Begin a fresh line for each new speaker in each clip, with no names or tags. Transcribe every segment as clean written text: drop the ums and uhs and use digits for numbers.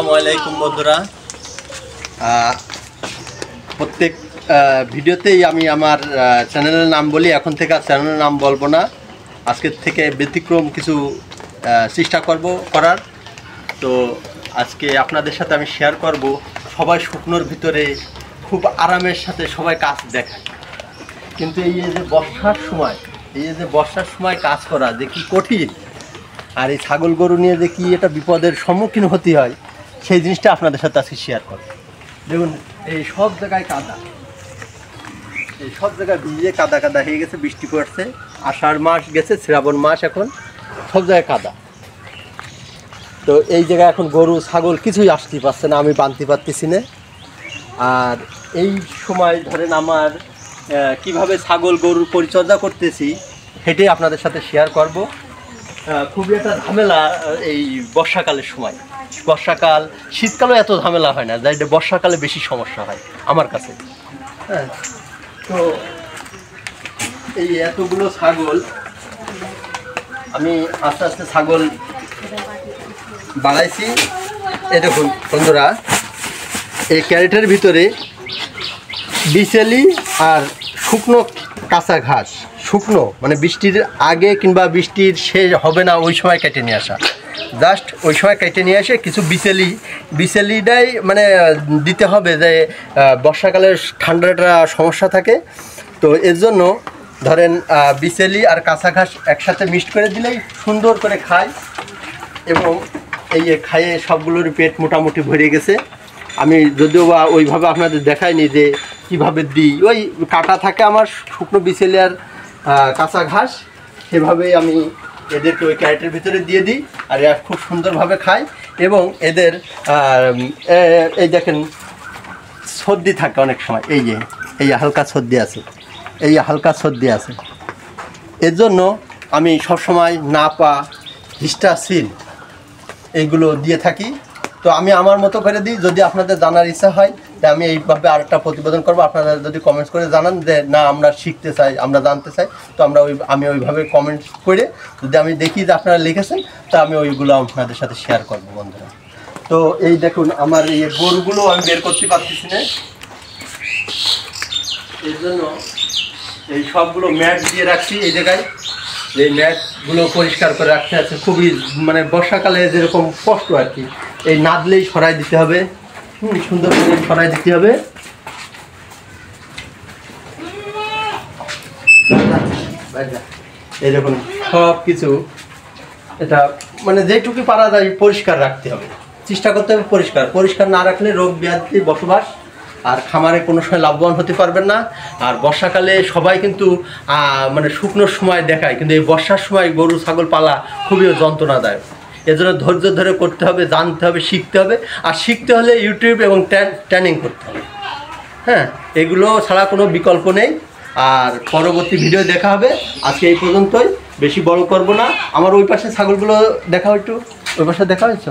আসসালামু আলাইকুম বন্ধুরা। প্রত্যেক ভিডিওতেই আমি আমার চ্যানেলের নাম বলি, এখন থেকে আর চ্যানেলের নাম বলবো না। আজকের থেকে ব্যতিক্রম কিছু চেষ্টা করার। তো আজকে আপনাদের সাথে আমি শেয়ার করব, সবাই শুকনোর ভিতরে খুব আরামের সাথে সবাই কাজ দেখায়, কিন্তু এই যে বর্ষার সময় কাজ করা যে কি কঠিন, আর এই ছাগল গরু নিয়ে যে কি এটা বিপদের সম্মুখীন হতে হয়, সেই জিনিসটা আপনাদের সাথে আজকে শেয়ার করব। দেখুন, এই সব জায়গায় কাদা, এই সব জায়গায় ভিজে কাদা কাদা হয়ে গেছে, বৃষ্টি পড়ছে, আষাঢ় মাস গেছে, শ্রাবণ মাস, এখন সব জায়গায় কাদা। তো এই জায়গায় এখন গরু ছাগল কিছুই আসতে পারছে না, আমি বানতে পারতেছি না। আর এই সময় ধরেন আমার কিভাবে ছাগল গরুর পরিচর্যা করতেছি সেটাই আপনাদের সাথে শেয়ার করব। খুবই একটা ঝামেলা এই বর্ষাকালের সময়। বর্ষাকাল, শীতকালেও এত ঝামেলা হয় না, যাই বর্ষাকালে বেশি সমস্যা হয় আমার কাছে। হ্যাঁ, তো এই এতগুলো ছাগল আমি আস্তে আস্তে ছাগল বাড়াইছি। এই দেখুন বন্ধুরা, এই ক্যারেটের ভিতরে বিচেলি আর শুকনো কাঁচা ঘাস, শুকনো মানে বৃষ্টির আগে কিংবা বৃষ্টির শেষ হবে না ওই সময় কেটে নিয়ে আসা, জাস্ট ওই সময় কেটে নিয়ে এসে কিছু বিচেলিটাই মানে দিতে হবে, যে বর্ষাকালের ঠান্ডাটা সমস্যা থাকে। তো এর জন্য ধরেন বিচেলি আর কাঁচা ঘাস একসাথে মিক্সড করে দিলেই সুন্দর করে খায়, এবং এই খাইয়ে সবগুলোর পেট মোটামুটি ভরে গেছে। আমি যদিও বা ওইভাবে আপনাদের দেখাইনি যে কীভাবে দিই, ওই কাটা থাকে আমার শুকনো বিচেলি আর কাঁচা ঘাস, সেভাবেই আমি এদেরকে ওই ক্যারেটের ভিতরে দিয়ে দিই, আর এরা খুব সুন্দরভাবে খায়। এবং এদের এই দেখেন সর্দি থাকে অনেক সময়, এই হালকা সর্দি আছে, এর জন্য আমি সবসময় নাপা, হিস্টাসিন এইগুলো দিয়ে থাকি। তো আমি আমার মতো করে দিই, যদি আপনাদের জানার ইচ্ছা হয় তা আমি এইভাবে আরেকটা প্রতিবেদন করবো। আপনারা যদি কমেন্টস করে জানান যে না আমরা শিখতে চাই, আমরা জানতে চাই, তো আমি ওইভাবে কমেন্টস করে যদি আমি দেখি যে আপনারা লিখেছেন, তা আমি ওইগুলো আপনাদের সাথে শেয়ার করবো বন্ধুরা। তো এই দেখুন, আমার এই গরুগুলো আমি বের করতে পারতেছি না, এর জন্য এই সবগুলো ম্যাট দিয়ে রাখছি এই জায়গায়। এই ম্যাটগুলো পরিষ্কার করে রাখতে আছে, খুবই মানে বর্ষাকালে যেরকম কষ্ট আর কি, এই নাদলেই সরাই দিতে হবে, সুন্দর করে সরাই দিতে হবে। এই দেখুন সব কিছু, এটা মানে যেটুকু পারা যায় পরিষ্কার রাখতে হবে, চেষ্টা করতে হবে। পরিষ্কার না রাখলে রোগ ব্যাধি বসবাস, আর খামারে কোনো সময় লাভবান হতে পারবেন না। আর বর্ষাকালে সবাই কিন্তু মানে শুকনোর সময় দেখায়, কিন্তু এই বর্ষার সময় গরু ছাগল পালা খুবই যন্ত্রণাদায়ক। এজন্য ধৈর্য ধরে করতে হবে, জানতে হবে, শিখতে হবে। আর শিখতে হলে ইউটিউব এবং ট্রেনিং করতে হবে। হ্যাঁ, এগুলো ছাড়া কোনো বিকল্প নেই। আর পরবর্তী ভিডিও দেখা হবে। আজকে এই পর্যন্তই, বেশি বড় করব না। আমার ওই পাশে ছাগলগুলো দেখাও একটু, ওই পাশে দেখা হয়েছ?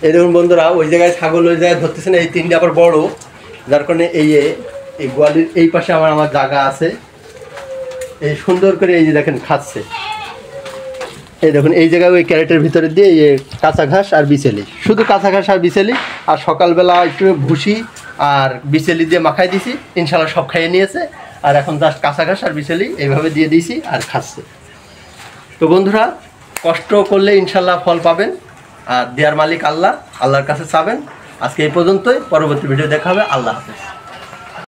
এই দেখুন বন্ধুরা, ওই জায়গায় ছাগল ওই জায়গায় ধরতেছে না, এই তিনটে আবার বড়, যার কারণে এই গোয়ালির এই পাশে আমার জায়গা আছে, এই সুন্দর করে এই যে দেখেন খাচ্ছে। এই দেখুন এই জায়গায় ওই ক্যারেটের ভিতরে দিয়ে এই কাঁচা ঘাস আর বিচেলি, শুধু কাঁচা ঘাস আর বিচেলি, আর সকালবেলা একটু ভুসি আর বিচেলি দিয়ে মাখাই দিছি, ইনশাল্লাহ সব খাইয়ে নিয়েছে। আর এখন জাস্ট কাঁচা ঘাস আর বিচেলি এইভাবে দিয়ে দিয়েছি আর খাচ্ছে। তো বন্ধুরা, কষ্ট করলে ইনশাল্লাহ ফল পাবেন, আর দেয়ার মালিক আল্লাহ, আল্লাহর কাছে চাবেন। আজকে এই পর্যন্তই, পরবর্তী ভিডিও দেখা হবে। আল্লাহ হাফেজ।